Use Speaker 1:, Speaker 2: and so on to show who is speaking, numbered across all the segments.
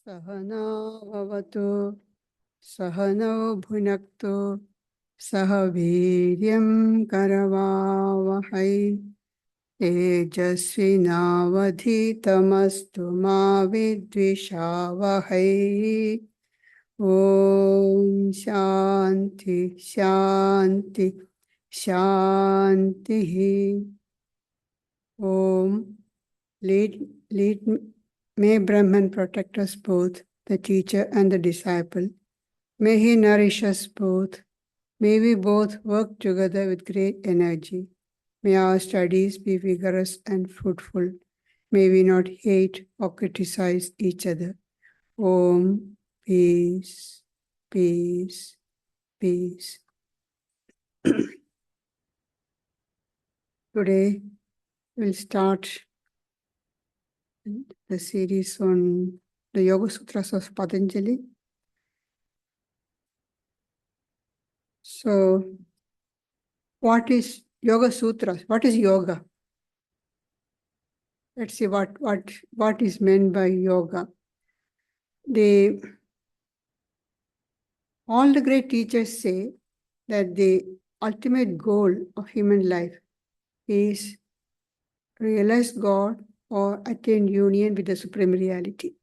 Speaker 1: Sahana bhavatu, Sahana bhunaktu, Sahaviryam karavavahai, Tejasvinavadhitamastu ma vidvishavahai. Om Shanti, Shanti, Shanti. Om. Lead, may Brahman protect us both, the teacher and the disciple. May he nourish us both. May we both work together with great energy. May our studies be vigorous and fruitful. May we not hate or criticize each other. Om, peace, peace, peace. Today we'll start the series on the Yoga Sutras of Patanjali. So, what is Yoga Sutras? What is yoga? Let's see what is meant by yoga. All the great teachers say that the ultimate goal of human life is realize God or attain union with the Supreme Reality.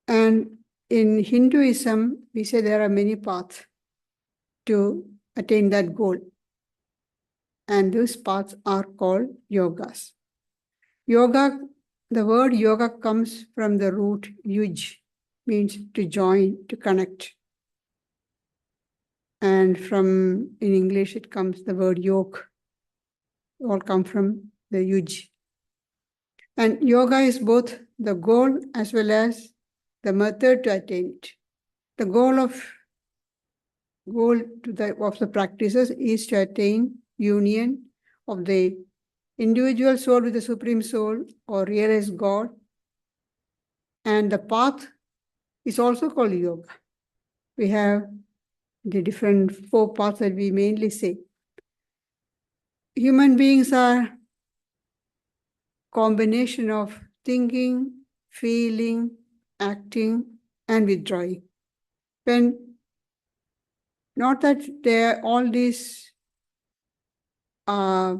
Speaker 1: And in Hinduism, we say there are many paths to attain that goal. And those paths are called yogas. Yoga, the word yoga comes from the root yuj, means to join, to connect. And in English, it comes the word yoke, all come from the yuj. And yoga is both the goal as well as the method to attain it. The goal of the practices is to attain union of the individual soul with the Supreme Soul or realize God. And the path is also called yoga. We have the different 4 paths that we mainly say. Human beings are combination of thinking, feeling, acting, and withdrawing. When not that all these say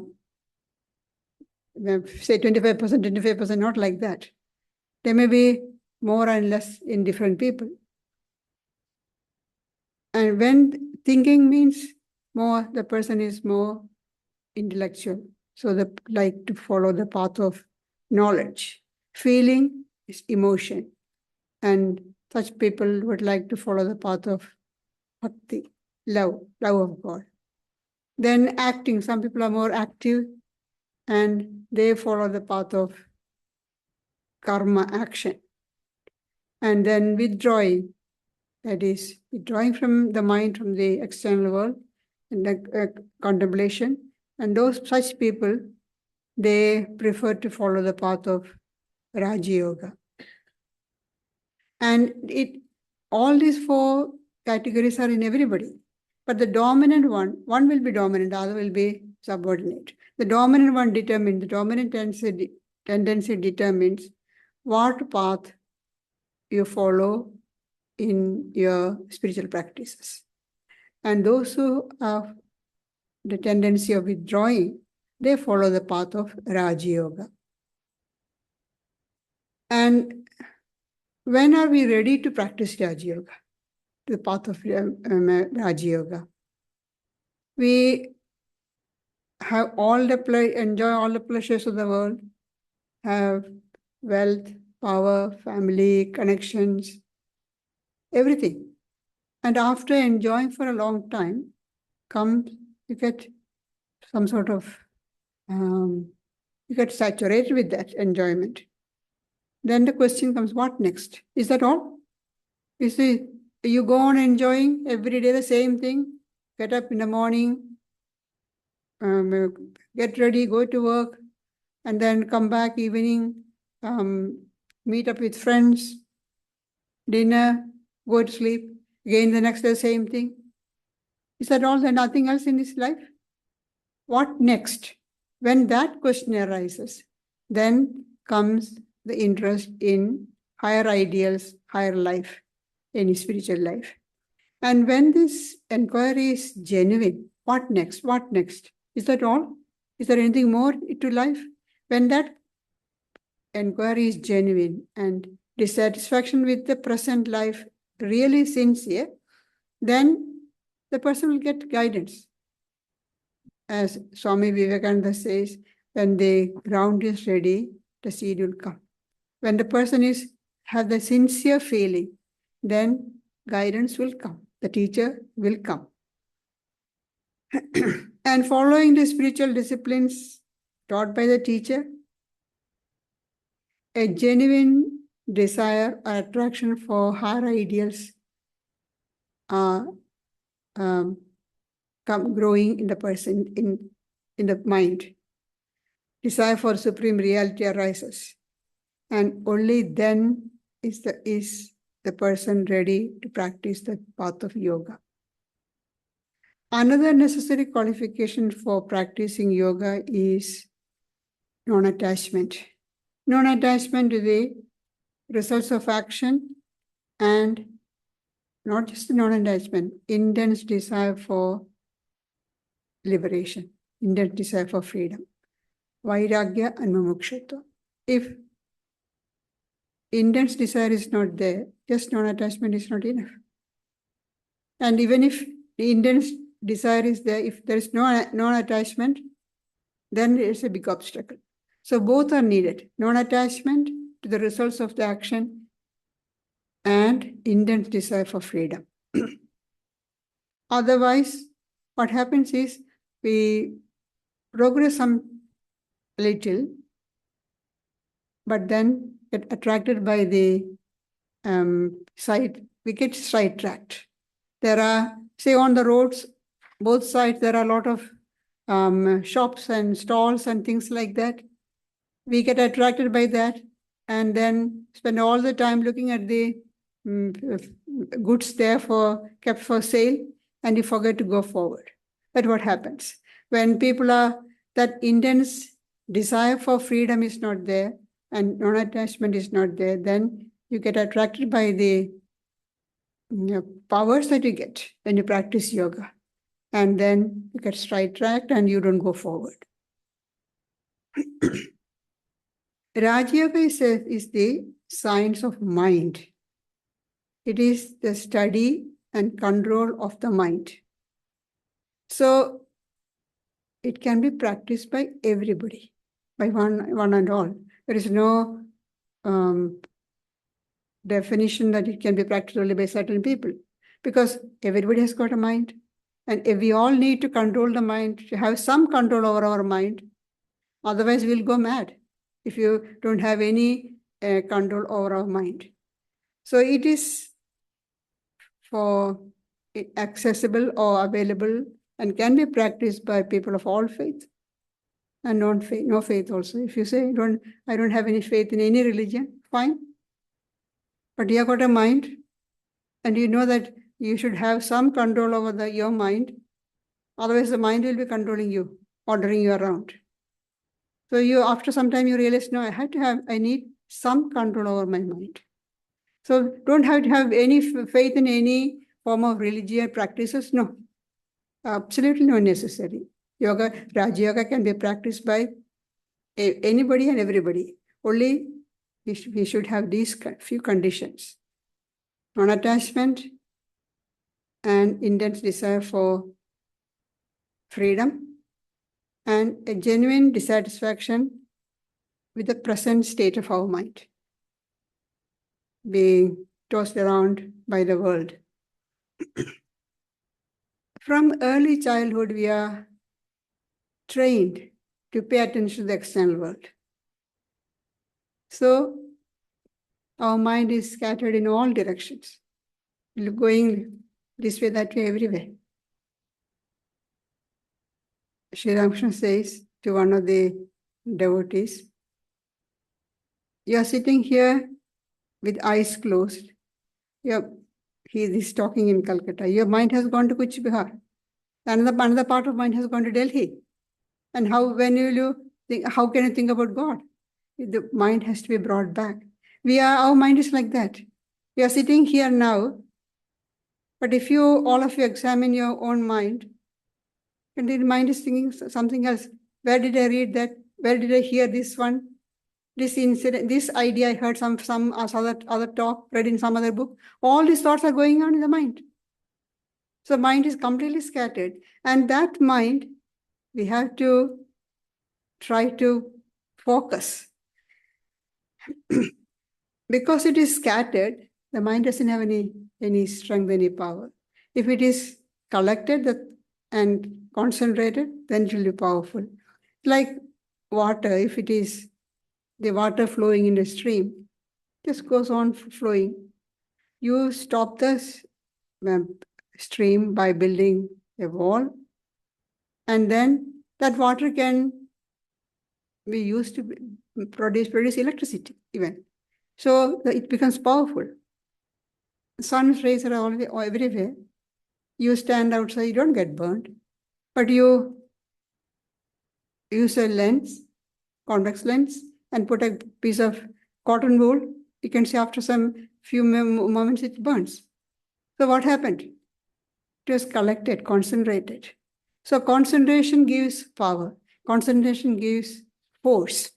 Speaker 1: 25%, not like that. There may be more and less in different people. And when thinking means more, the person is more intellectual. So they like to follow the path of knowledge. Feeling is emotion. And such people would like to follow the path of bhakti, love of God. Then acting, some people are more active and they follow the path of karma, action. And then withdrawing, that is withdrawing from the mind, from the external world, and the contemplation. And such people, they prefer to follow the path of Raja Yoga. And all these 4 categories are in everybody. But the dominant one will be dominant, the other will be subordinate. The dominant one determines, the dominant tendency determines what path you follow in your spiritual practices. And those who have the tendency of withdrawing, they follow the path of Raja Yoga. And when are we ready to practice Raja Yoga? The path of Raja Yoga. We have enjoy all the pleasures of the world, have wealth, power, family, connections, everything. And after enjoying for a long time, you get some sort of, you get saturated with that enjoyment. Then the question comes, what next? Is that all? You see, you go on enjoying every day the same thing, get up in the morning, get ready, go to work, and then come back evening, meet up with friends, dinner, go to sleep, again the next day same thing. Is that all? There's nothing else in this life? What next? When that question arises, then comes the interest in higher ideals, higher life, any spiritual life. And when this inquiry is genuine, what next? What next? Is that all? Is there anything more to life? When that inquiry is genuine and dissatisfaction with the present life really sincere, then the person will get guidance. As Swami Vivekananda says, when the ground is ready, the seed will come. When the person has the sincere feeling, then guidance will come. The teacher will come. And following the spiritual disciplines taught by the teacher, a genuine desire or attraction for higher ideals are growing in the person, in the mind. Desire for supreme reality arises. And only then is the person ready to practice the path of yoga. Another necessary qualification for practicing yoga is non-attachment. Non-attachment to the results of action, and not just non-attachment, intense desire for liberation, intense desire for freedom. Vairagya and mumukshutva. If intense desire is not there, just non-attachment is not enough. And even if the intense desire is there, if there is no non-attachment, then it's a big obstacle. So both are needed. Non-attachment to the results of the action and intense desire for freedom. Otherwise, what happens is we progress some little, but then get attracted by the side, we get sidetracked. There are, say on the roads, both sides, there are a lot of shops and stalls and things like that. We get attracted by that and then spend all the time looking at the goods there kept for sale, and you forget to go forward. But what happens? When people that intense desire for freedom is not there and non-attachment is not there, then you get attracted by the powers that you get when you practice yoga. And then you get sidetracked and you don't go forward. Raja Yoga is the science of mind. It is the study and control of the mind. So it can be practiced by everybody, by one and all. There is no definition that it can be practiced only by certain people, because everybody has got a mind, and we all need to control the mind, to have some control over our mind. Otherwise, we'll go mad if you don't have any control over our mind. So it is accessible or available and can be practiced by people of all faith and non-faith, no faith also. If you say, I don't have any faith in any religion, fine. But you have got a mind, and you know that you should have some control over your mind. Otherwise, the mind will be controlling you, ordering you around. So after some time, you realize, no, I need some control over my mind. So don't have to have any faith in any form of religious practices. No, absolutely not necessary. Raja Yoga can be practiced by anybody and everybody. Only we should have these few conditions: non-attachment and intense desire for freedom, and a genuine dissatisfaction with the present state of our mind, being tossed around by the world. From early childhood, we are trained to pay attention to the external world. So our mind is scattered in all directions, going this way, that way, everywhere. Sri Ramakrishna says to one of the devotees, you are sitting here with eyes closed. He is talking in Calcutta. Your mind has gone to Kuch Bihar. Another part of mind has gone to Delhi. And how can you think about God? The mind has to be brought back. Our mind is like that. We are sitting here now, but if all of you examine your own mind, and the mind is thinking something else. Where did I read that? Where did I hear this one? This incident, this idea I heard some other talk, read in some other book. All these thoughts are going on in the mind. So mind is completely scattered. And that mind, we have to try to focus. Because it is scattered, the mind doesn't have any strength, any power. If it is collected and concentrated, then it will be powerful. Like water, if it is the water flowing in a stream, just goes on flowing. You stop the stream by building a wall, and then that water can be used to produce electricity even. So it becomes powerful. Sun's rays are always everywhere. You stand outside, you don't get burned, but you use a lens, convex lens, and put a piece of cotton wool. You can see after some few moments it burns. So what happened? It was collected, concentrated. So concentration gives power. Concentration gives force.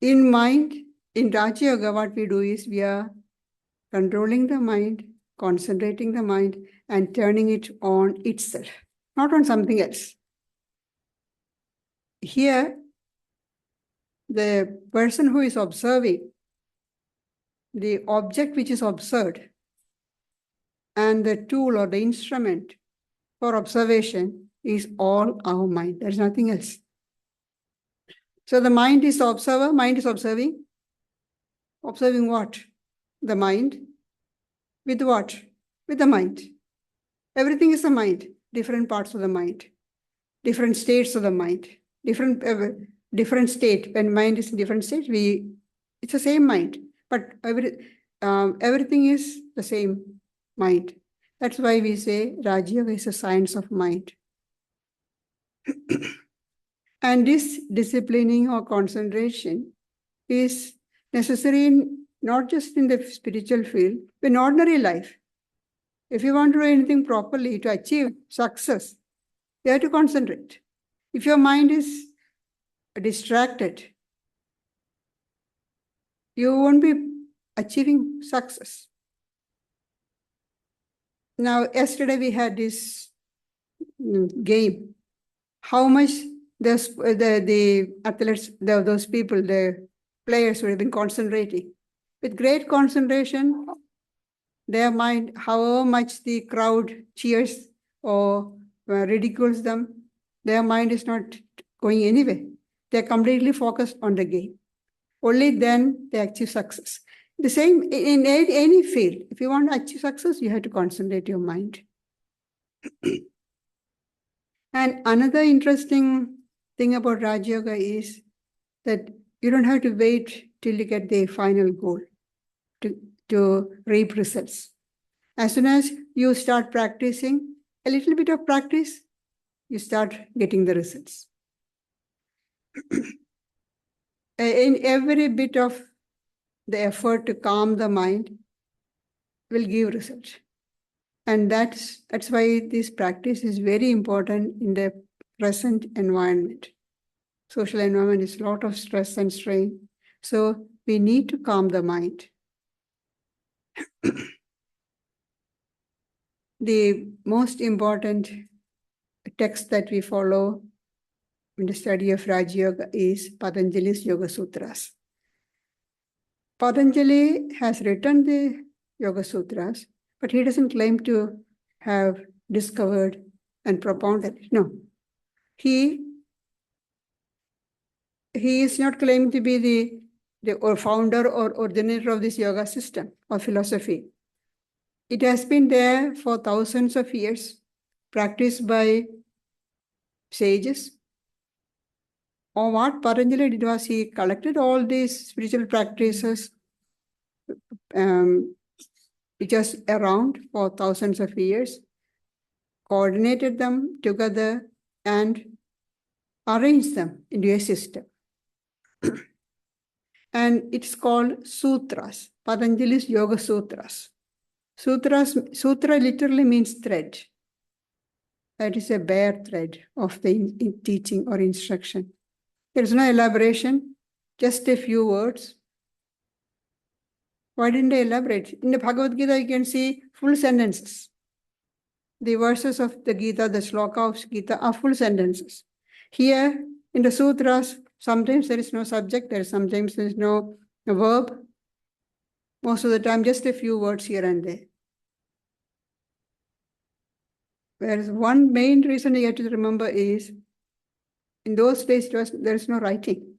Speaker 1: In mind, in Raja Yoga, what we do is we are controlling the mind, concentrating the mind, and turning it on itself, not on something else. Here, the person who is observing, the object which is observed, and the tool or the instrument for observation is all our mind. There's nothing else. So the mind is the observer, mind is observing. Observing what? The mind. With what? With the mind. Everything is the mind, different parts of the mind, different states of the mind, different state. When mind is in different states, it's the same mind, but everything is the same mind. That's why we say Raja Yoga is a science of mind. And this disciplining or concentration is necessary not just in the spiritual field, but in ordinary life. If you want to do anything properly to achieve success, you have to concentrate. If your mind is distracted, you won't be achieving success. Now, yesterday we had this game. How much the athletes, those people, the players who have been concentrating. With great concentration, their mind, however much the crowd cheers or ridicules them, their mind is not going anywhere. They're completely focused on the game. Only then they achieve success. The same in any field. If you want to achieve success, you have to concentrate your mind. And another interesting thing about Raja Yoga is that you don't have to wait till you get the final goal to reap results. As soon as you start practicing, a little bit of practice, you start getting the results. In every bit of the effort to calm the mind will give result. And that's why this practice is very important in the present environment. Social environment is a lot of stress and strain. So we need to calm the mind. The most important text that we follow in the study of Raja Yoga is Patanjali's Yoga Sutras. Patanjali has written the Yoga Sutras, but he doesn't claim to have discovered and propounded it. No. He is not claiming to be the founder or originator of this yoga system or philosophy. It has been there for thousands of years, practiced by sages. Or what Patanjali did was he collected all these spiritual practices which was around for thousands of years, coordinated them together and arranged them into a system. And it's called Sutras, Patanjali's Yoga Sutras. Sutra literally means thread. That is a bare thread of the teaching or instruction. There is no elaboration, just a few words. Why didn't I elaborate? In the Bhagavad Gita, you can see full sentences. The verses of the Gita, the shloka of Gita are full sentences. Here, in the sutras, sometimes there is no subject, sometimes there is no verb. Most of the time, just a few words here and there. Whereas one main reason you have to remember is, in those days, there is no writing.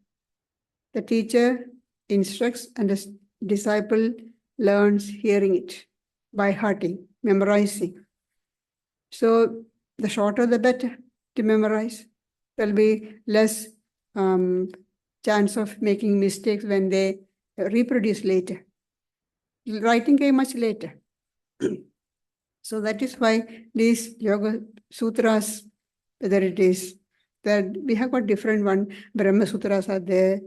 Speaker 1: The teacher instructs and the disciple learns hearing it, by hearting, memorizing. So the shorter the better to memorize. There'll be less chance of making mistakes when they reproduce later. Writing came much later. So that is why these Yoga Sutras, whether it is that we have got different one, Brahma Sutras are there,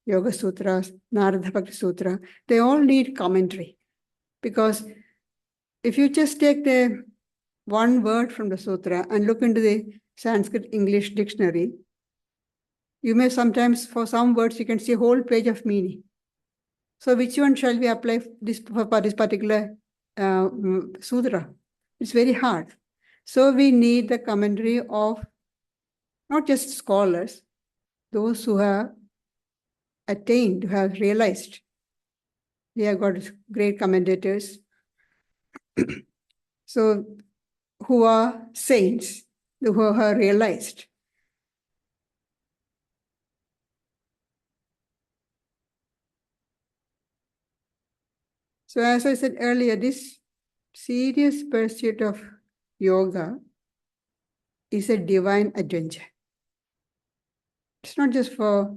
Speaker 1: Yoga Sutras, Narada Bhakti Sutra, they all need commentary. Because if you just take the one word from the sutra and look into the Sanskrit English dictionary, you may sometimes, for some words, you can see a whole page of meaning. So which one shall we apply for this particular sutra? It's very hard. So we need the commentary of not just scholars, those who have attained, who have realized. We have got great commentators. So who are saints, who have realized. So as I said earlier, this serious pursuit of yoga is a divine adventure. It's not just for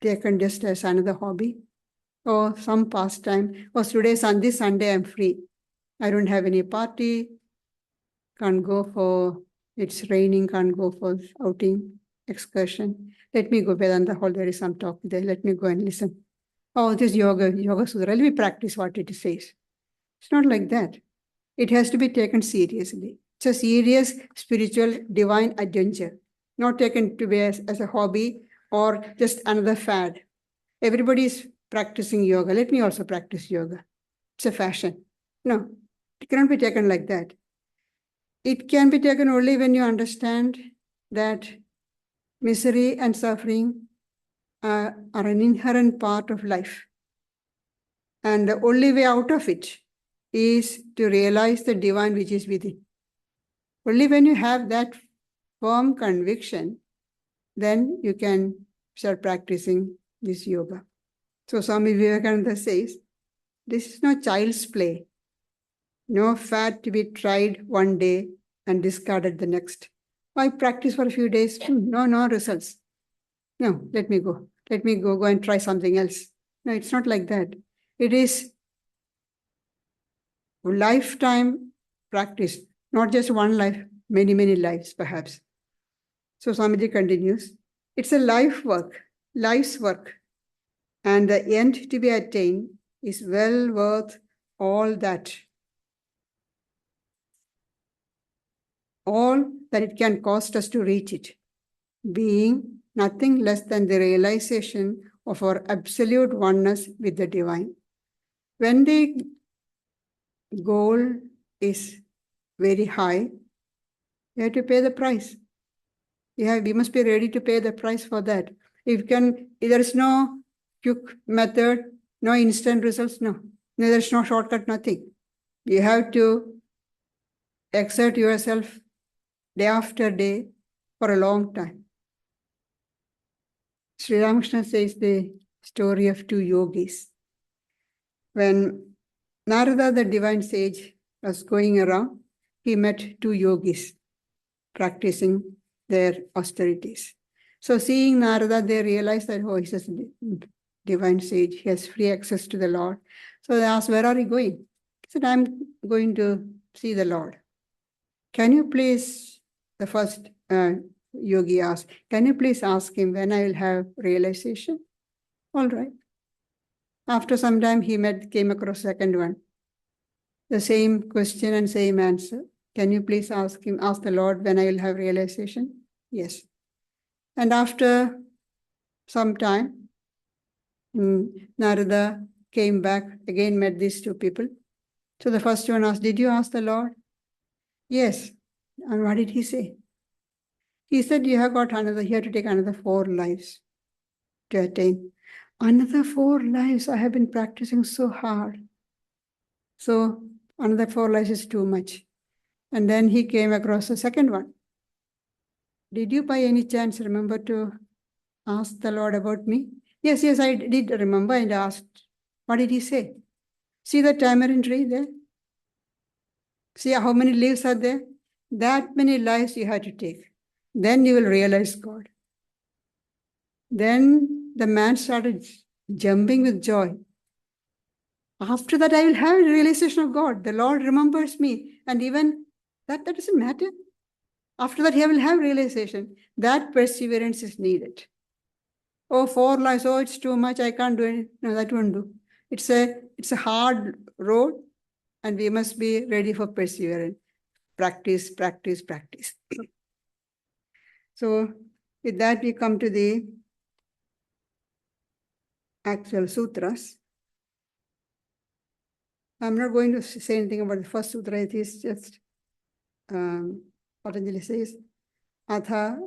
Speaker 1: taken just as another hobby or some pastime. Or today, this Sunday, I'm free. I don't have any party, can't go for, it's raining, can't go for outing, excursion. Let me go Vedanta hall, there is some talk there. Let me go and listen. Oh, this Yoga Sutra, let me practice what it says. It's not like that. It has to be taken seriously. It's a serious, spiritual, divine adventure, not taken to be as a hobby or just another fad. Everybody is practicing yoga. Let me also practice yoga. It's a fashion. No, it cannot be taken like that. It can be taken only when you understand that misery and suffering are an inherent part of life. And the only way out of it is to realize the divine which is within. Only when you have that firm conviction, then you can start practicing this yoga. So Swami Vivekananda says, this is no child's play. No fad to be tried one day and discarded the next. I practice for a few days, no results. No, let me go. Let me go and try something else. No, it's not like that. It is lifetime practice, not just one life, many lives perhaps. So Swamiji continues, it's a life's work, and the end to be attained is well worth all that it can cost us to reach it, being nothing less than the realization of our absolute oneness with the divine. When the goal is very high, you have to pay the price. We must be ready to pay the price for that. If there is no quick method, no instant results, no. There is no shortcut, nothing. You have to exert yourself day after day for a long time. Sri Ramakrishna says the story of two yogis. When Narada, the divine sage, was going around, he met two yogis practicing their austerities. So seeing Narada, they realized that, oh, he's a divine sage. He has free access to the Lord. So they asked, where are you going? He said, I'm going to see the Lord. Can you please, the first yogi asked, can you please ask him when I will have realization? All right. After some time, he came across second one. The same question and same answer. Can you please ask the Lord when I will have realization? Yes. And after some time, Narada came back, again met these two people. So the first one asked, did you ask the Lord? Yes. And what did he say? He said, you have to take another 4 lives to attain. Another 4 lives, I have been practicing so hard. So another 4 lives is too much. And then he came across the second one. Did you by any chance remember to ask the Lord about me? Yes, I did remember and asked. What did he say? See the tamarind tree there? See how many leaves are there? That many lives you have to take. Then you will realize God. Then the man started jumping with joy. After that, I will have a realization of God. The Lord remembers me. And even that doesn't matter. After that, he will have realization. That perseverance is needed. Oh, 4 lives, oh, it's too much, I can't do it. No, that won't do. It's a hard road, and we must be ready for perseverance. Practice, practice, practice. So with that, we come to the actual sutras. I'm not going to say anything about the first sutra. It is just, Patanjali says, Atha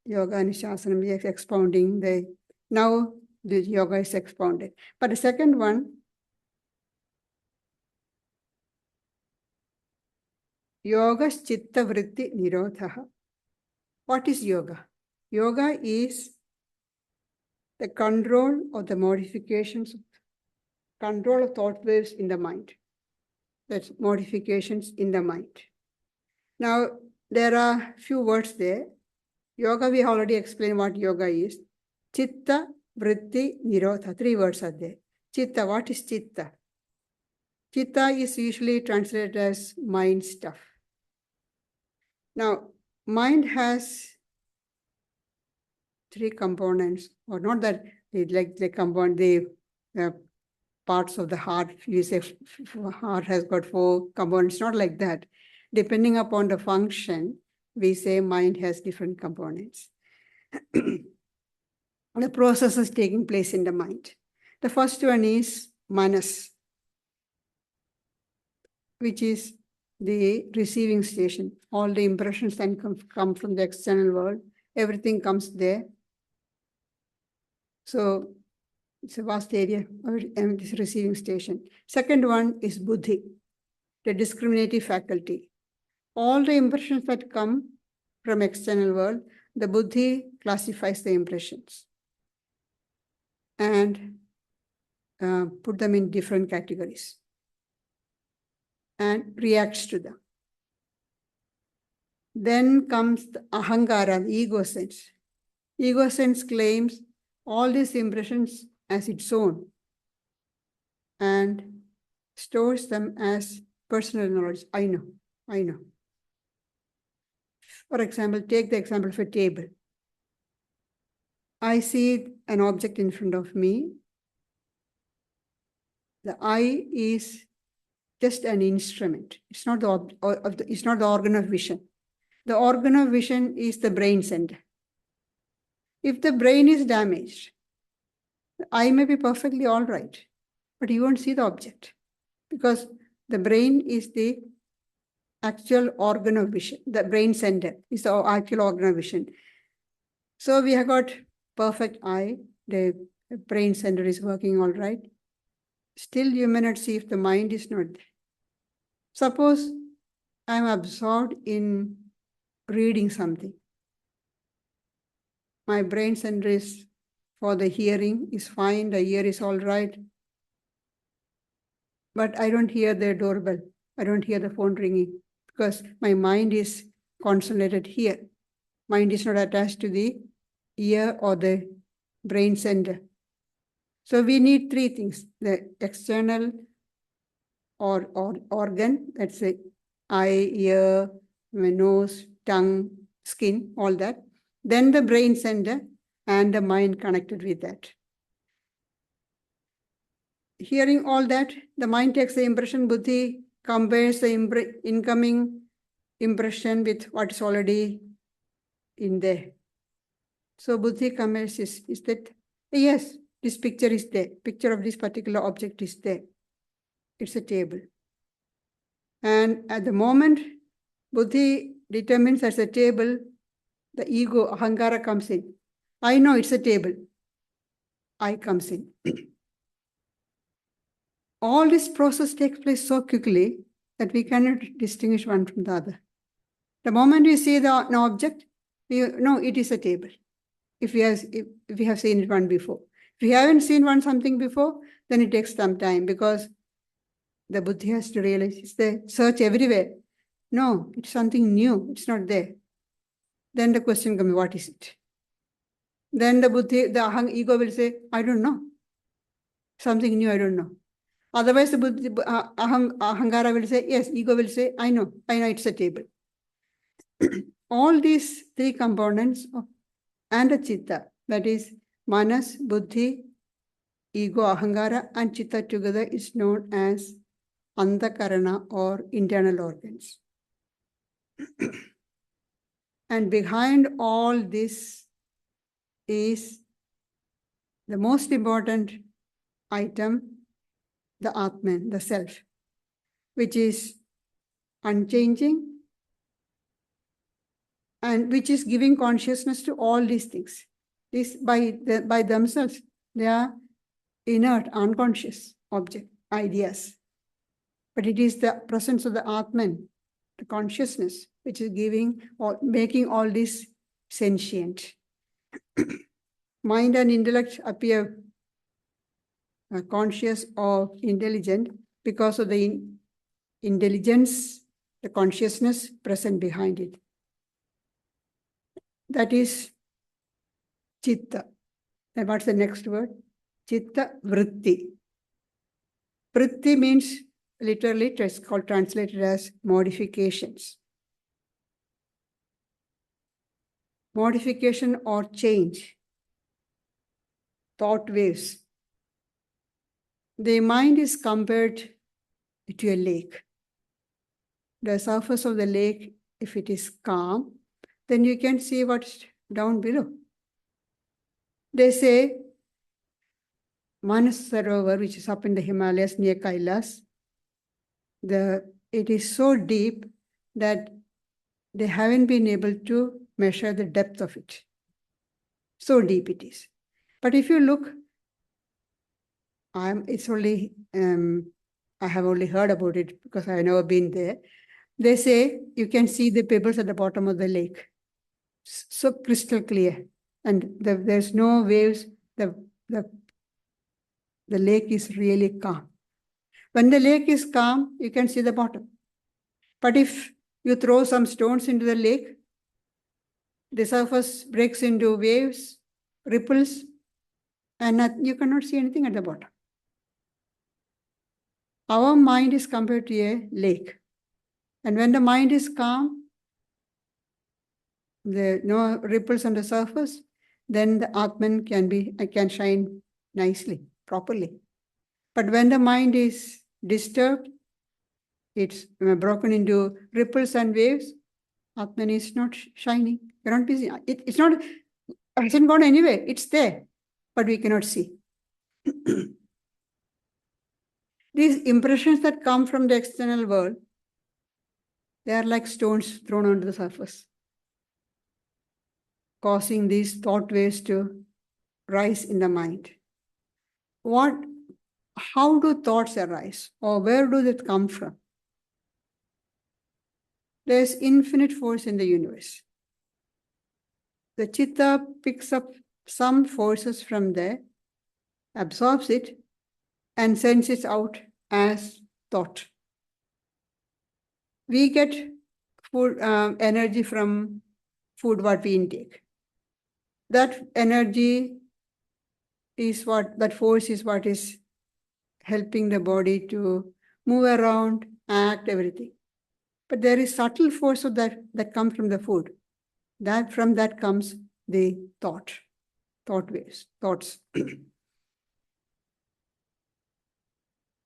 Speaker 1: Yoga Nishasanam, we are expounding now the yoga is expounded. But the second one, Yoga's Chitta Vritti Nirodhaha. What is yoga? Yoga is the control of the modifications, control of thought waves in the mind. That's modifications in the mind. Now, there are few words there. Yoga, we already explained what yoga is. Chitta, Vritti, Nirodha. 3 words are there. Chitta, what is chitta? Chitta is usually translated as mind stuff. Now, mind has 3 components, or not that they compound the parts of the heart. You say heart has got 4 components, not like that. Depending upon the function, we say mind has different components. The process is taking place in the mind. The first one is manas, which is the receiving station. All the impressions that come from the external world, everything comes there. So it's a vast area, and this receiving station. Second one is buddhi, the discriminative faculty. All the impressions that come from external world, the buddhi classifies the impressions and put them in different categories and reacts to them. Then comes the ahankara, the ego sense. Ego sense claims all these impressions as its own and stores them as personal knowledge. I know. For example, take the example of a table. I see an object in front of me. The eye is just an instrument. It's not it's not the organ of vision. The organ of vision is the brain center. If the brain is damaged, the eye may be perfectly all right, but you won't see the object because the brain is the actual organ of vision. The brain center is the actual organ of vision. So we have got perfect eye. The brain center is working all right. Still, you may not see if the mind is not there. Suppose I'm absorbed in reading something. My brain center is for the hearing is fine, the ear is all right. But I don't hear the doorbell. I don't hear the phone ringing because my mind is concentrated here. Mind is not attached to the ear or the brain center. So we need 3 things: the external or organ, let's say eye, ear, nose, tongue, skin, all that. then the brain center and the mind connected with that. Hearing all that, the mind takes the impression, buddhi compares the incoming impression with what is already in there. So buddhi compares is that, yes, this picture is there. Picture of this particular object is there. It's a table. And at the moment buddhi determines as a table, the ego, ahankara comes in. I know it's a table. I comes in. All this process takes place so quickly that we cannot distinguish one from the other. The moment we see an object, we know it is a table. If we have seen it one before. If we haven't seen something before, then it takes some time because the buddhi has to realize it's there. Search everywhere. No, it's something new. It's not there. Then the question comes, what is it? Then the buddhi, the ego will say, I don't know. Something new, I don't know. Otherwise, the buddhi, ahankara will say, yes, ego will say, I know it's a table. All these three components and the chitta, that is manas, buddhi, ego, ahankara, and chitta together is known as antakarana or internal organs. And behind all this is the most important item, the Atman, the self, which is unchanging and which is giving consciousness to all these things. These by themselves, they are inert, unconscious object, ideas. But it is the presence of the Atman, the consciousness, which is giving or making all this sentient. Mind and intellect appear conscious or intelligent because of the intelligence, the consciousness present behind it. That is chitta. And what's the next word? Chitta vritti. Vritti means literally it's called translated as modifications. Modification or change. Thought waves. The mind is compared to a lake. The surface of the lake, if it is calm, then you can see what's down below. They say Manas Sarovar, which is up in the Himalayas near Kailas, it is so deep that they haven't been able to measure the depth of it. So deep it is. But if you look, I have only heard about it because I have never been there. They say you can see the pebbles at the bottom of the lake. So crystal clear. And there's no waves. The lake is really calm. When the lake is calm, you can see the bottom. But if you throw some stones into the lake, the surface breaks into waves, ripples, and you cannot see anything at the bottom. Our mind is compared to a lake. And when the mind is calm, there are no ripples on the surface, then the Atman can shine nicely, properly. But when the mind is disturbed, it's broken into ripples and waves, Atman is not shining. Cannot be seen. It's not, it hasn't gone anywhere. It's there, but we cannot see. These impressions that come from the external world, they are like stones thrown onto the surface, causing these thought waves to rise in the mind. How do thoughts arise, or where do they come from? There's infinite force in the universe. The chitta picks up some forces from there, absorbs it, and sends it out as thought. We get food, energy from food what we intake. That energy is that force is what is helping the body to move around, act, everything. But there is subtle force of that comes from the food. From that comes the thought waves, thoughts.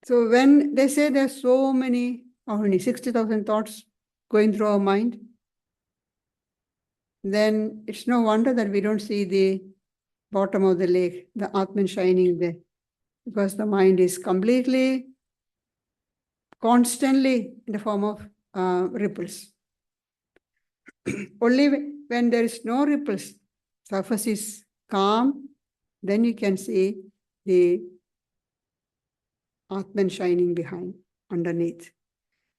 Speaker 1: So when they say there's so many, how many, 60,000 thoughts going through our mind, then it's no wonder that we don't see the bottom of the lake, the Atman shining there, because the mind is completely, constantly in the form of ripples. Only when there is no ripples, surface is calm, then you can see the Atman shining behind, underneath.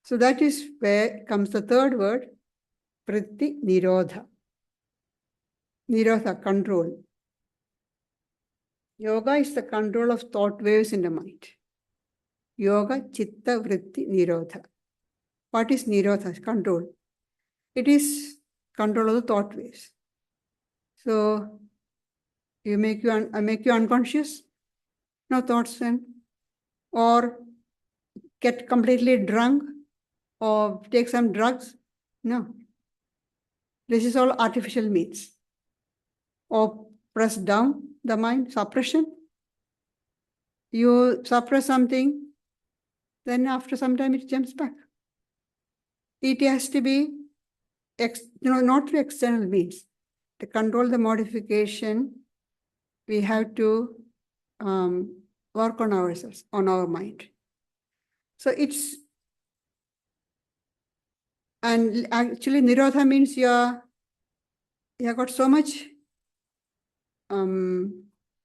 Speaker 1: So that is where comes the third word, Vritti Nirodha. Nirodha, control. Yoga is the control of thought waves in the mind. Yoga, Chitta, Vritti, Nirodha. What is Nirodha? Control. It is control of the thought waves. So I make you unconscious, no thoughts then, or get completely drunk, or take some drugs. No. This is all artificial means. Or press down the mind, suppression. You suppress something, then after some time it jumps back. It has to be, not through external means. To control the modification, we have to work on ourselves, on our mind. So it's, and actually Nirodha means you have got so much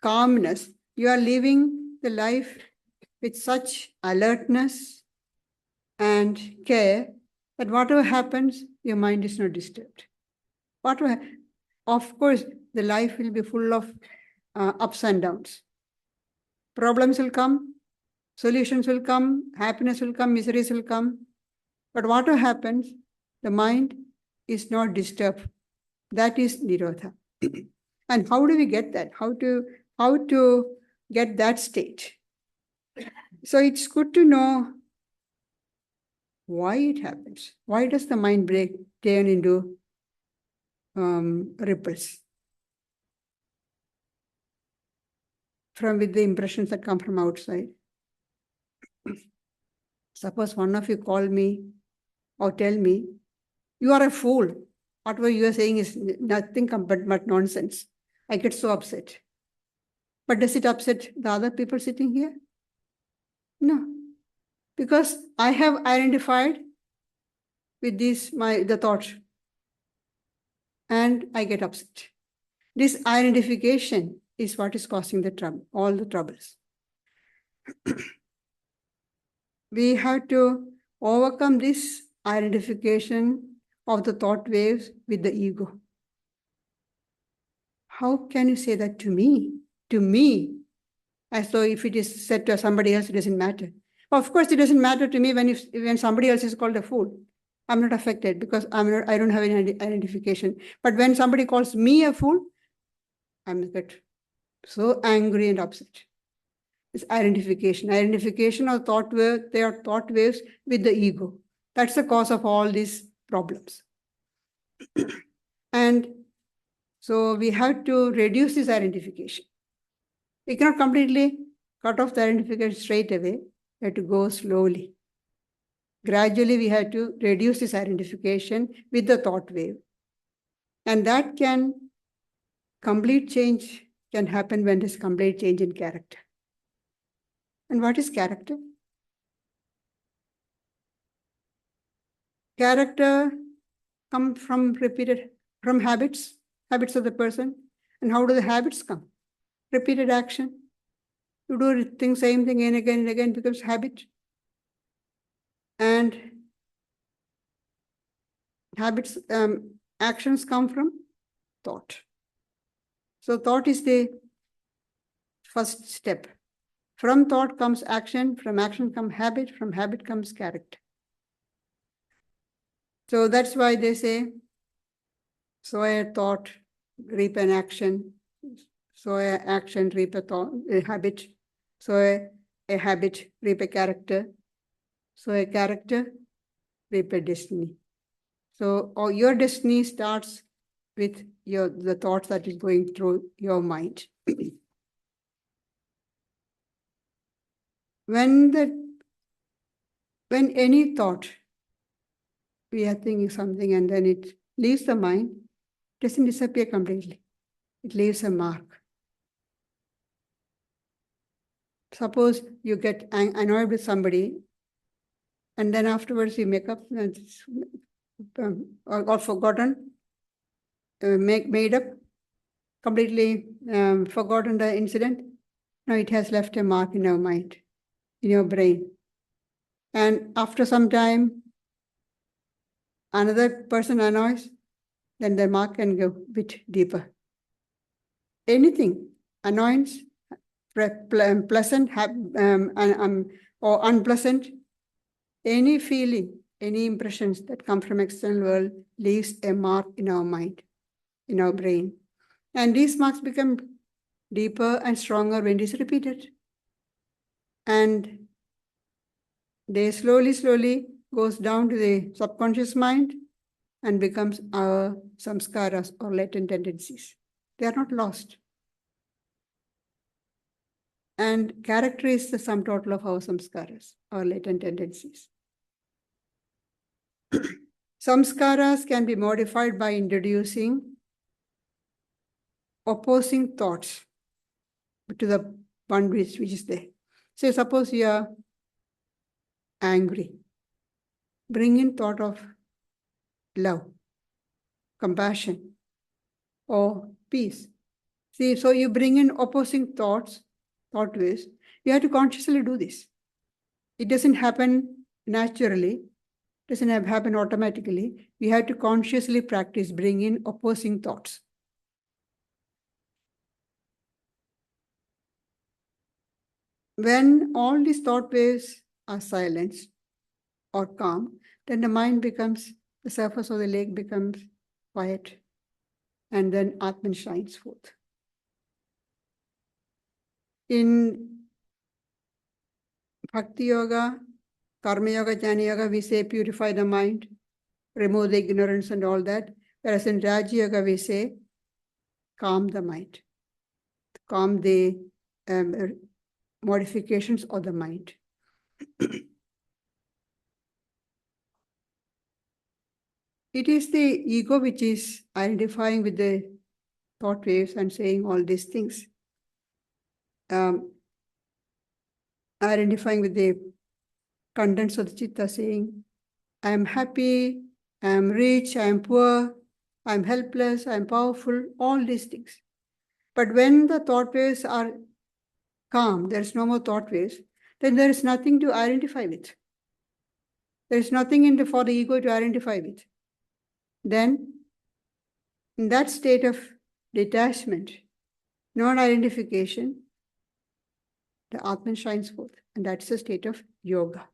Speaker 1: calmness. You are living the life with such alertness and care that whatever happens, your mind is not disturbed. Whatever, of course, the life will be full of ups and downs. Problems will come, solutions will come, happiness will come, miseries will come. But whatever happens, the mind is not disturbed. That is Nirodha. And how do we get that? How to get that state? So it's good to know why it happens. Why does the mind turn into ripples with the impressions that come from outside? Suppose one of you call me or tell me, you are a fool. Whatever you are saying is nothing but nonsense. I get so upset. But does it upset the other people sitting here? No. Because I have identified with the thought, and I get upset. This identification is what is causing the trouble, all the troubles. We have to overcome this identification of the thought waves with the ego. How can you say that to me? To me, as though if it is said to somebody else, it doesn't matter. Of course, it doesn't matter to me when somebody else is called a fool. I'm not affected because I don't have any identification. But when somebody calls me a fool, I'm get so angry and upset. It's identification of thought wave. They are thought waves with the ego. That's the cause of all these problems. And so we have to reduce this identification. We cannot completely cut off the identification straight away. We have to go slowly. Gradually, we have to reduce this identification with the thought wave. And that complete change can happen when there's complete change in character. And what is character? Character comes from habits of the person. And how do the habits come? Repeated action. You do same thing and again becomes habit. And habits, actions come from thought. So thought is the first step. From thought comes action, from action comes habit, from habit comes character. So that's why they say, sow a thought, reap an action. Sow a action, reap a habit. Sow a habit, reap a character. Sow a character, reap a destiny. So your destiny starts with the thoughts that is going through your mind. When any thought, we are thinking something and then it leaves the mind, it doesn't disappear completely. It leaves a mark. Suppose you get annoyed with somebody and then afterwards you make up or forgotten, made up, completely forgotten the incident. No, it has left a mark in your mind, in your brain. And after some time, another person annoys, then the mark can go a bit deeper. Anything, annoyance, pleasant or unpleasant, any feeling, any impressions that come from external world leaves a mark in our mind, in our brain. And these marks become deeper and stronger when it is repeated. And they slowly goes down to the subconscious mind and becomes our samskaras or latent tendencies. They are not lost. And character is the sum total of our samskaras, our latent tendencies. Samskaras can be modified by introducing opposing thoughts to the one which is there. So suppose you are angry. Bring in thought of love, compassion, or peace. See, so you bring in opposing thought ways. You have to consciously do this. It doesn't happen naturally. Doesn't happen automatically. We have to consciously practice, bring in opposing thoughts. When all these thought waves are silenced or calm, then the mind becomes, the surface of the lake becomes quiet, and then Atman shines forth. In Bhakti Yoga, Karma Yoga, Jnana Yoga, we say purify the mind, remove the ignorance and all that. Whereas in Raja Yoga, we say calm the mind, calm the modifications of the mind. It is the ego which is identifying with the thought waves and saying all these things. Identifying with the contents of the chitta, saying, I am happy, I am rich, I am poor, I am helpless, I am powerful, all these things. But when the thought waves are calm, there is no more thought waves, then there is nothing to identify with. There is nothing for the ego to identify with. Then, in that state of detachment, non-identification, the Atman shines forth. And that's the state of yoga.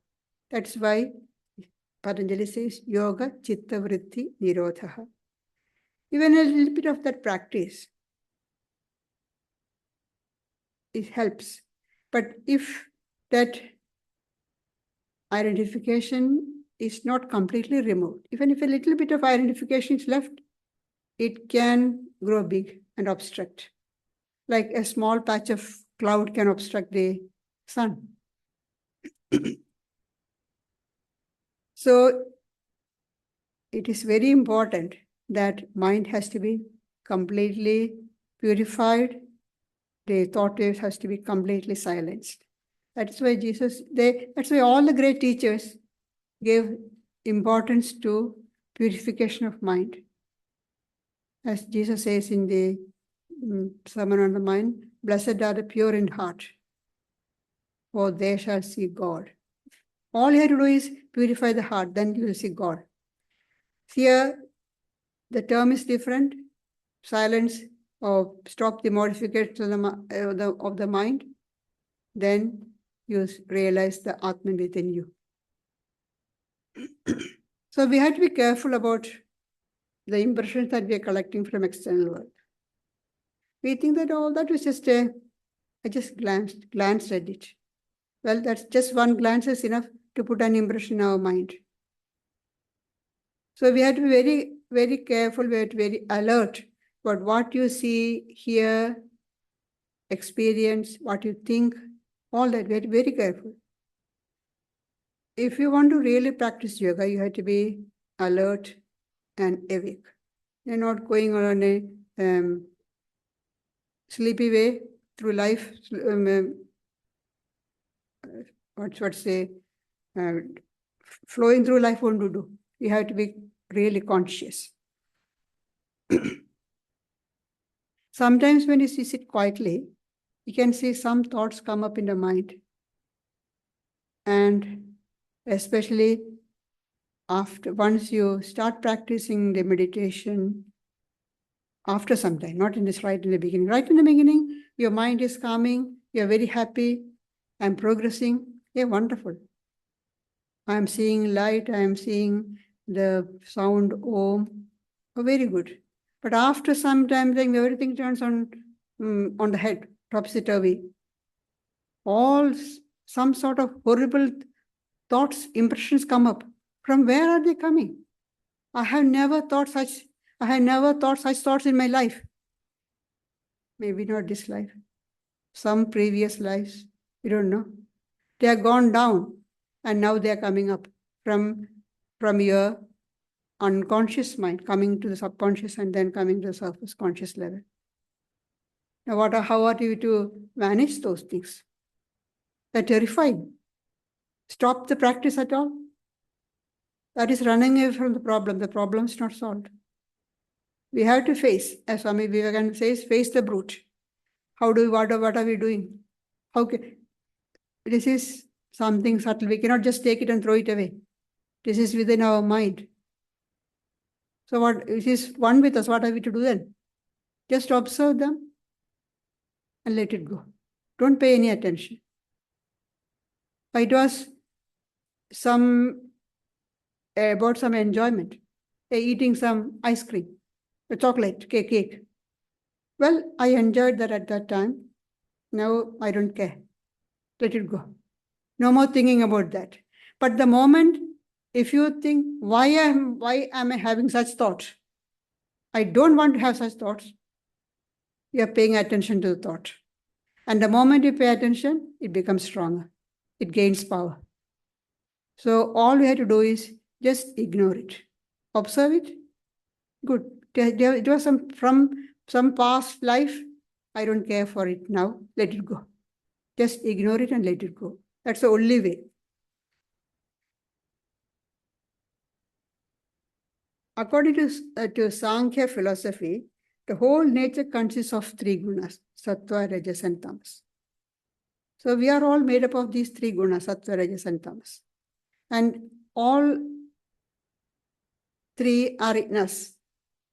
Speaker 1: That's why Patanjali says, yoga chitta vritti nirodha. Even a little bit of that practice, it helps. But if that identification is not completely removed, even if a little bit of identification is left, it can grow big and obstruct. Like a small patch of cloud can obstruct the sun. So it is very important that mind has to be completely purified. The thought waves has to be completely silenced. That's why that's why all the great teachers gave importance to purification of mind. As Jesus says in the Sermon on the Mind, blessed are the pure in heart, for they shall see God. All you have to do is purify the heart, then you will see God. Here, the term is different. Silence or stop the modification of the mind. Then you realize the Atman within you. So we have to be careful about the impressions that we are collecting from external world. We think that all that was just I just glanced at it. Well, that's just one glance is enough to put an impression in our mind. So we have to be very very careful, we have to be very alert. But what you see, hear, experience, what you think, all that, very, very careful. If you want to really practice yoga, you have to be alert and awake. You're not going on a sleepy way through life. What say? Flowing through life won't do. You have to be really conscious. Sometimes when you sit quietly, you can see some thoughts come up in the mind. And especially once you start practicing the meditation, after some time, not in this right in the beginning. Right in the beginning, your mind is calming, you're very happy, I'm progressing. Yeah, wonderful. I'm seeing light, I'm seeing the sound Om. Oh, very good. But after some time, then everything turns on the head, topsy-turvy. Some sort of horrible thoughts, impressions come up. From where are they coming? I have never thought such thoughts in my life. Maybe not this life. Some previous lives. You don't know. They are gone down and now they are coming up from your unconscious mind, coming to the subconscious and then coming to the surface conscious level. Now, how are you to manage those things? They're terrifying. Stop the practice at all. That is running away from the problem. The problem is not solved. We have to face, as Swami Vivekananda says, face the brute. What are we doing? This is something subtle. We cannot just take it and throw it away. This is within our mind. So it is one with us. What are we to do then? Just observe them and let it go. Don't pay any attention. It was about some enjoyment. Eating some ice cream, a chocolate, cake. Well, I enjoyed that at that time. Now I don't care. Let it go. No more thinking about that. But the moment, if you think, why am I having such thoughts? I don't want to have such thoughts. You are paying attention to the thought. And the moment you pay attention, it becomes stronger. It gains power. So all we have to do is just ignore it. Observe it. Good. It was from some past life. I don't care for it now. Let it go. Just ignore it and let it go. That's the only way. According to Sankhya philosophy, the whole nature consists of three gunas, sattva, rajas, and tamas. So we are all made up of these three gunas, sattva, rajas, and tamas. And all three are in us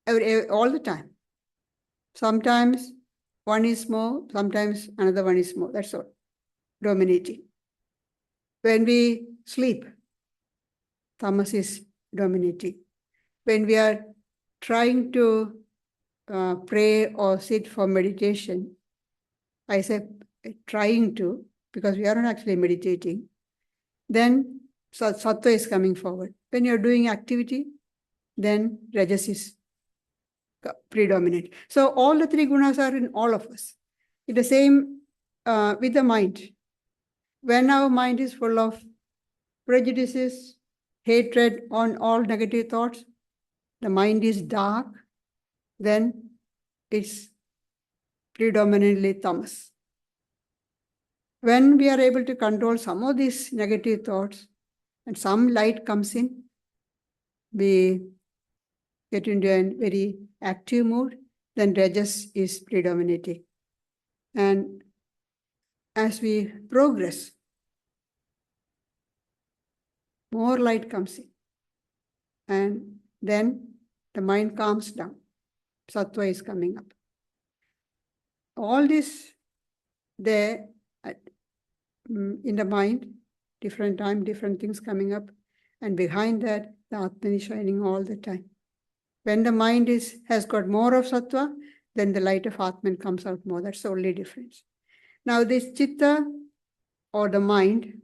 Speaker 1: all the time. Sometimes one is more, sometimes another one is more. That's all, dominating. When we sleep, tamas is dominating. When we are trying to pray or sit for meditation, I say trying to, because we are not actually meditating, then sattva is coming forward. When you're doing activity, then rajas is predominant. So all the three gunas are in all of us. It's the same with the mind. When our mind is full of prejudices, hatred, on all negative thoughts, the mind is dark, then it's predominantly tamas. When we are able to control some of these negative thoughts and some light comes in, we get into a very active mood, then rajas is predominating. And as we progress, more light comes in. And then the mind calms down. Sattva is coming up. All this there in the mind, different time, different things coming up. And behind that, the Atman is shining all the time. When the mind has got more of sattva, then the light of Atman comes out more. That's the only difference. Now this chitta or the mind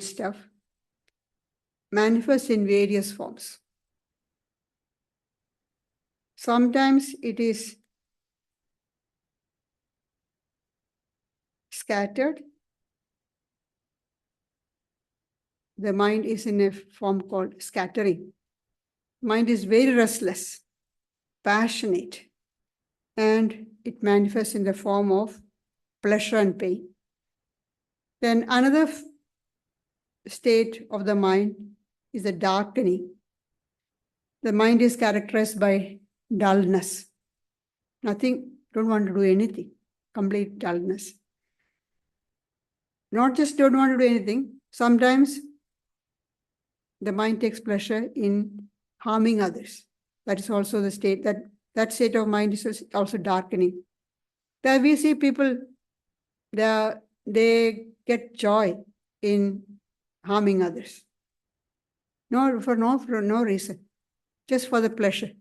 Speaker 1: stuff, manifests in various forms. Sometimes it is scattered. The mind is in a form called scattering. Mind is very restless, passionate, and it manifests in the form of pleasure and pain. Then another state of the mind is the darkening. The mind is characterized by dullness. Nothing, don't want to do anything, complete dullness. Not just don't want to do anything, sometimes the mind takes pleasure in harming others. That is also the state, that state of mind is also darkening. There we see people, they get joy in harming others. For no reason, just for the pleasure.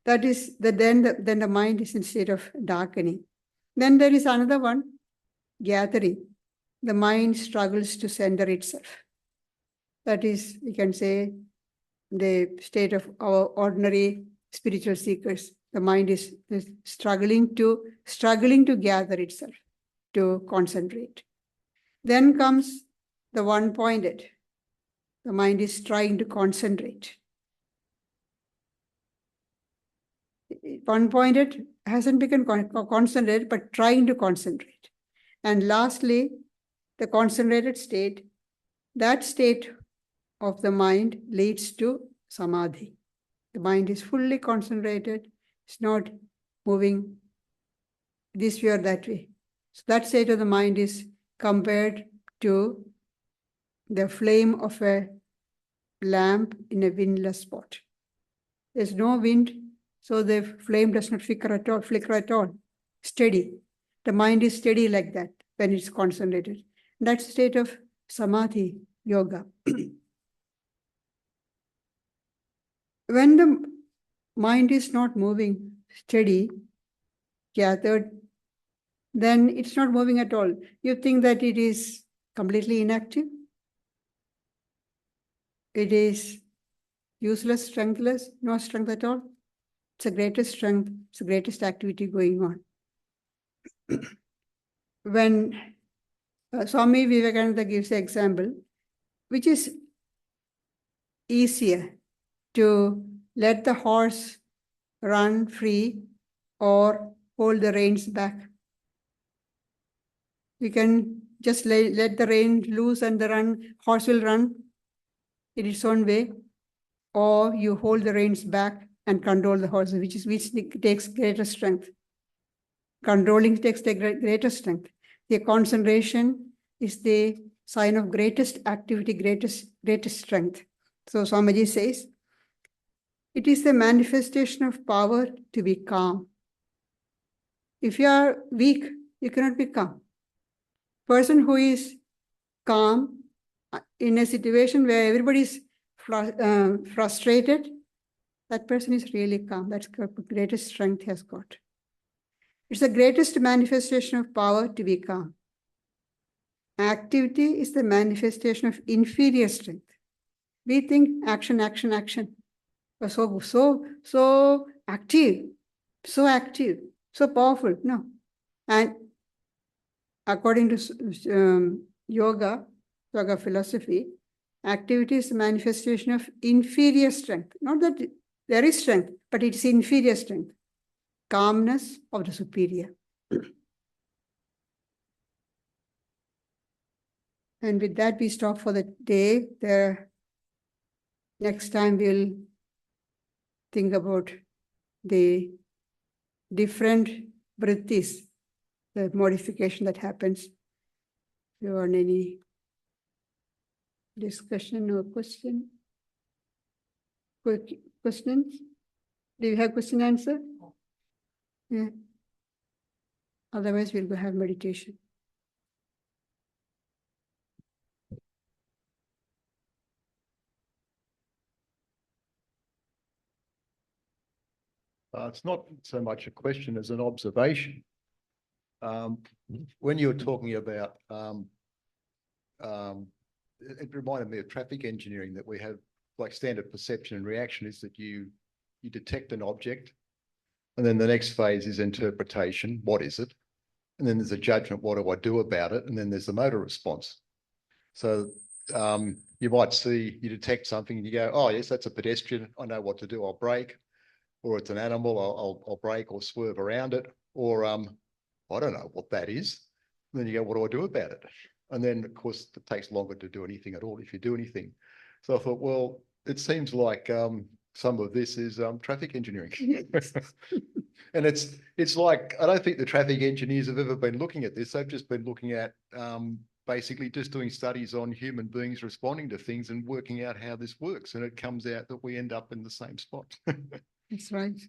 Speaker 1: That is then the mind is in state of darkening. Then there is another one, gathering. The mind struggles to center itself. That is, we can say, the state of our ordinary spiritual seekers. The mind is struggling to gather itself, to concentrate. Then comes the one-pointed. The mind is trying to concentrate. One-pointed hasn't become concentrated, but trying to concentrate. And lastly, the concentrated state, that state of the mind leads to samadhi. The mind is fully concentrated. It's not moving this way or that way. So that state of the mind is compared to the flame of a lamp in a windless spot. There's no wind, so the flame does not flicker at all. Steady. The mind is steady like that when it's concentrated. That's the state of samadhi yoga. When the mind is not moving, steady, gathered, then it's not moving at all. You think that it is completely inactive? It is useless, strengthless, no strength at all. It's the greatest strength, it's the greatest activity going on. When Swami Vivekananda gives an example, which is easier, to let the horse run free or hold the reins back. You can just let the rein loose and the horse will run in its own way, or you hold the reins back and control the horse, which takes greater strength. Controlling takes the greater strength. The concentration is the sign of greatest activity, greatest strength. So Swamiji says, it is the manifestation of power to be calm. If you are weak, you cannot be calm. Person who is calm in a situation where everybody is frustrated, that person is really calm. That's the greatest strength he has got. It's the greatest manifestation of power to be calm. Activity is the manifestation of inferior strength. We think action. So active, so powerful. No. And according to yoga philosophy, activity is the manifestation of inferior strength. Not that there is strength, but it is inferior strength. Calmness of the superior. And with that, we stop for the day. Next time we'll think about the different vrittis, the modification that happens. If you want any discussion or question? Quick questions? Do you have question answer? Yeah. Otherwise, we'll go have meditation.
Speaker 2: It's not so much a question as an observation. When you were talking about, it reminded me of traffic engineering, that we have like standard perception and reaction is that you you detect an object, and then the next phase is interpretation. What is it? And then there's a judgment. What do I do about it? And then there's the motor response. So you might see, you detect something and you go, oh, yes, that's a pedestrian. I know what to do. I'll brake. Or it's an animal. I'll brake or swerve around it. Or I don't know what that is. And then you go, what do I do about it? And then, of course, it takes longer to do anything at all if you do anything. So I thought, well, it seems like some of this is traffic engineering. And it's like, I don't think the traffic engineers have ever been looking at this. They've just been looking at basically just doing studies on human beings responding to things and working out how this works. And it comes out that we end up in the same spot.
Speaker 1: That's right.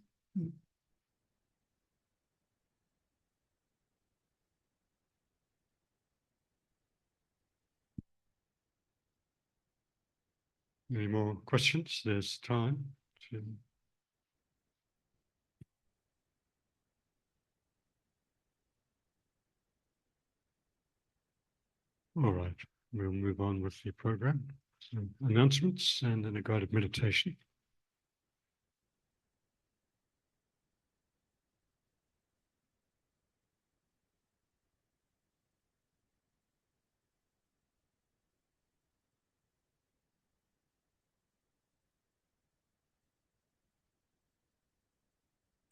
Speaker 3: Any more questions? There's time to... All right, we'll move on with the program. Some announcements and then a guided meditation.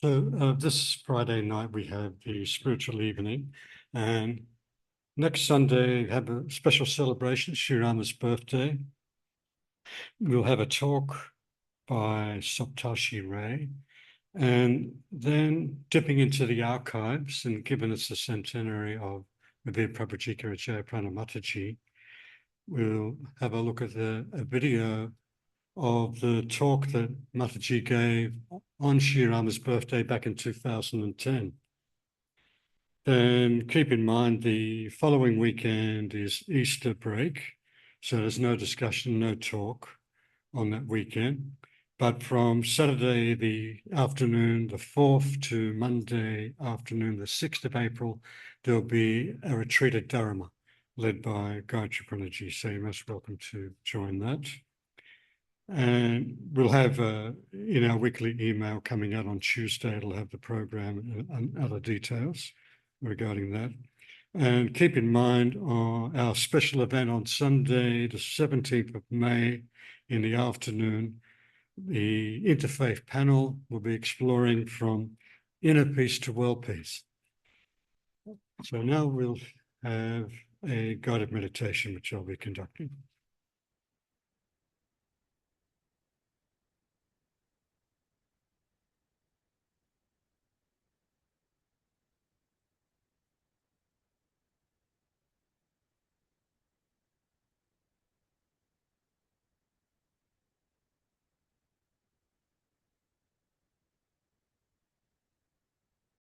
Speaker 3: So this Friday night we have the spiritual evening, and next Sunday we have a special celebration, Sri Rama's birthday. We'll have a talk by Saptashi Ray, and then dipping into the archives, and given it's the centenary of Revered Pravrajika Gayatriprana Mataji, we'll have a look at a video of the talk that Mataji gave on Sri Rama's birthday back in 2010. And keep in mind the following weekend is Easter break, so there's no discussion, no talk on that weekend. But from Saturday the afternoon, the 4th, to Monday afternoon, the 6th of April, there'll be a retreat at Dharma led by Gayatriprana. So you're most welcome to join that. And we'll have in our weekly email coming out on Tuesday, it'll have the program and other details regarding that. And keep in mind our special event on Sunday, the 17th of May in the afternoon, the interfaith panel will be exploring from inner peace to world peace. So now we'll have a guided meditation, which I'll be conducting.